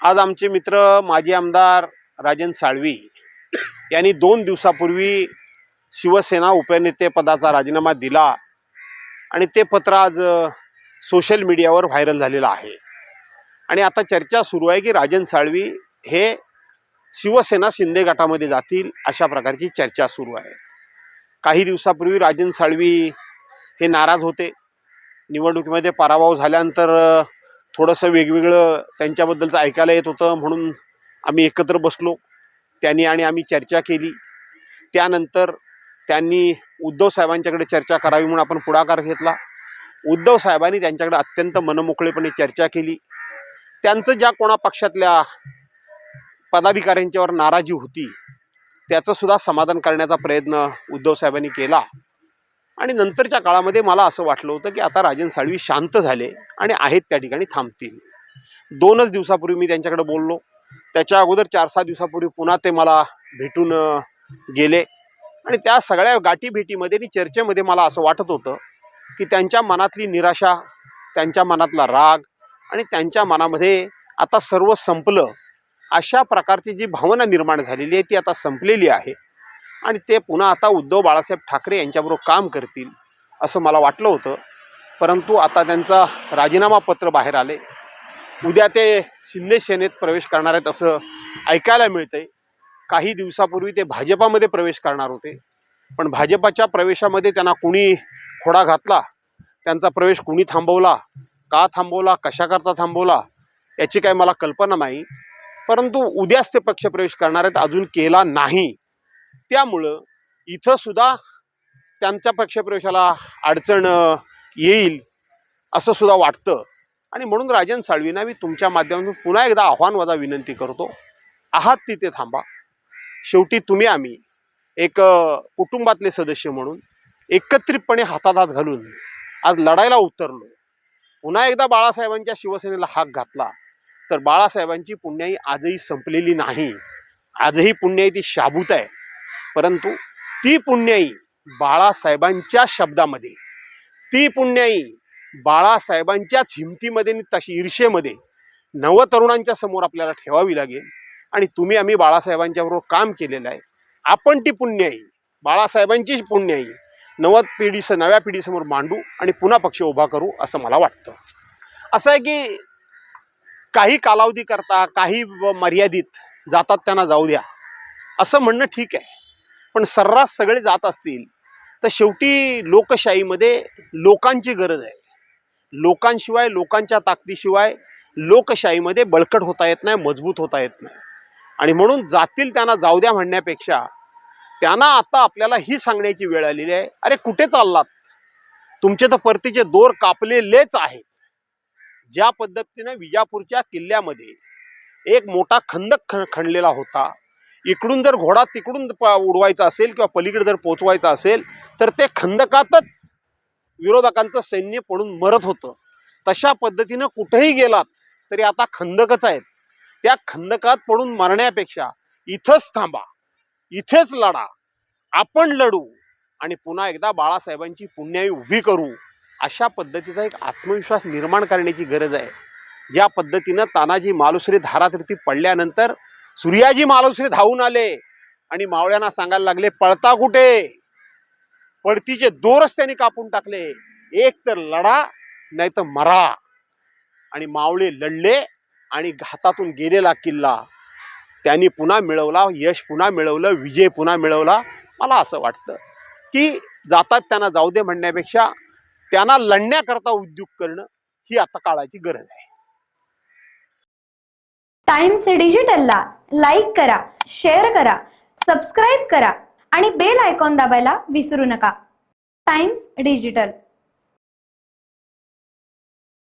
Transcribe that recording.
आज आमचे मित्र माजी आमदार राजन साळवी यांनी 2 दिवसापूर्वी शिवसेना उपनेते पदाचा राजीनामा दिला आणि ते पत्र आज सोशल मीडियावर व्हायरल झालेलं आहे। आणि आता चर्चा सुरू आहे की राजन साळवी हे शिवसेना शिंदे गटामध्ये जातील अशा प्रकारची चर्चा सुरू आहे। काही दिवसापूर्वी राजन साळवी हे नाराज होते। निवडणुकीमध्ये पराभव झाल्यानंतर थोडंसं वेगवेगळं त्यांच्याबद्दलचं ऐकायला येत होतं, म्हणून आम्ही एकत्र बसलो, त्यांनी आणि आम्ही चर्चा केली। त्यानंतर त्यांनी उद्धव साहेबांच्याकडे चर्चा करावी म्हणून आपण पुढाकार घेतला। उद्धव साहेबांनी त्यांच्याकडे अत्यंत मनमोकळेपणे चर्चा केली। त्यांचं ज्या कोणा पक्षातल्या पदाधिकाऱ्यांच्यावर नाराजी होती त्याचं सुद्धा समाधान करण्याचा प्रयत्न उद्धव साहेबांनी केला। आणि नंतरच्या काळामध्ये मला असं वाटलं होतं की आता राजन साळवी शांत झाले आणि आहेत त्या ठिकाणी थांबतील। 2च दिवसापूर्वी मी त्यांच्याकडे बोललो, त्याच्या अगोदर 4-6 दिवसापूर्वी पुन्हा ते मला भेटून गेले आणि त्या सगळ्या गाठीभेटीमध्ये आणि चर्चेमध्ये मला असं वाटत होतं की त्यांच्या मनातली निराशा, त्यांच्या मनातला राग आणि त्यांच्या मनामध्ये आता सर्व संपलं अशा प्रकारची जी भावना निर्माण झालेली आहे ती आता संपलेली आहे आणि ते पुन्हा आता उद्धव बाळासाहेब ठाकरे यांच्याबरोबर काम करतील असं मला वाटलं होतं। परंतु आता त्यांचा राजीनामा पत्र बाहेर आले। उद्या ते शिंदे सेनेत प्रवेश करणार आहेत असं ऐकायला मिळतंय। काही दिवसापूर्वी ते भाजपामध्ये प्रवेश करणार होते, पण भाजपाच्या प्रवेशामध्ये त्यांना कुणी खोडा घातला, त्यांचा प्रवेश कुणी थांबवला, का थांबवला, कशाकरता थांबवला याची काही मला कल्पना नाही। परंतु उद्याच ते पक्षप्रवेश करणार आहेत, अजून केला नाही। त्यामुळं इथं सुद्धा त्यांच्या पक्षप्रवेशाला अडचण येईल असं सुद्धा वाटतं। आणि म्हणून राजन साळवींना मी तुमच्या माध्यमातून पुन्हा एकदा आव्हानवजा विनंती करतो, आहात तिथे थांबा। शेवटी तुम्ही आम्ही एक कुटुंबातले सदस्य म्हणून एकत्रितपणे हातात हात घालून आज लढायला उतरलो। पुन्हा एकदा बाळासाहेबांच्या शिवसेनेला हाक घातला तर बाळासाहेबांची पुण्याई आजही संपलेली नाही, आजही पुण्याई ती शाबूत आहे। परंतु ती पुण्याई बाळासाहेबांच्या शब्दामध्ये, ती पुण्याई बाळासाहेबांच्याच हिमतीमध्ये आणि तशी ईर्षेमध्ये नवतरुणांच्या समोर आपल्याला ठेवावी लागेल। आणि तुम्ही आम्ही बाळासाहेबांच्या बरोबर काम केलेलं आहे, आपण ती पुण्याई, बाळासाहेबांचीच पुण्याई नव्या पिढीसमोर मांडू आणि पुन्हा पक्ष उभा करू असं मला वाटतं। असं आहे की काही कालावधी करता, काही मर्यादित जातात त्यांना जाऊ द्या असं म्हणणं ठीक आहे, पण सर्रास सगळे जात असतील तर शेवटी लोकशाहीमध्ये लोकांची गरज आहे। लोकांशिवाय, लोकांच्या ताकदीशिवाय लोकशाहीमध्ये बळकट होता येत नाही, मजबूत होता येत नाही। आणि म्हणून जातील त्यांना जाऊ द्या म्हणण्यापेक्षा त्यांना आता आपल्याला ही सांगण्याची वेळ आलेली आहे, अरे कुठे चाललात, तुमचे तर परतीचे दोर कापलेलेच आहेत। ज्या पद्धतीने विजापूरच्या किल्ल्यामध्ये एक मोठा खंदक खणलेला होता, इकडून जर घोडा तिकडून उडवायचा असेल किंवा पलीकडे जर पोचवायचा असेल तर ते खंदकातच विरोधकांचं सैन्य पडून मरत होतं। तशा पद्धतीनं कुठेही गेलात तरी आता खंदकच आहेत। त्या खंदकात पडून मरण्यापेक्षा इथंच थांबा, इथेच लढा, आपण लढू आणि पुन्हा एकदा बाळासाहेबांची पुण्याई उभी करू अशा पद्धतीचा एक आत्मविश्वास निर्माण करण्याची गरज आहे। ज्या पद्धतीनं तानाजी मालुसरे धारातीर्थी पडल्यानंतर सूर्याजी मालुसरे धावून आले आणि मावळ्यांना सांगायला लागले, पळता कुठे, पळतीचे दोरच त्यांनी कापून टाकले, एक तर लढा नाही तर मरा। आणि मावळे लढले आणि हातातून गेलेला किल्ला त्यांनी पुन्हा मिळवला, यश पुन्हा मिळवलं, विजय पुन्हा मिळवला। मला असं वाटतं की जातात त्यांना जाऊ दे म्हणण्यापेक्षा त्यांना लढण्याकरता उद्योग करणं ही आता काळाची गरज आहे। टाइम्स डिजिटलला लाईक करा, शेअर करा, सबस्क्राईब करा आणि बेल आयकॉन दाबायला विसरू नका। Times digital.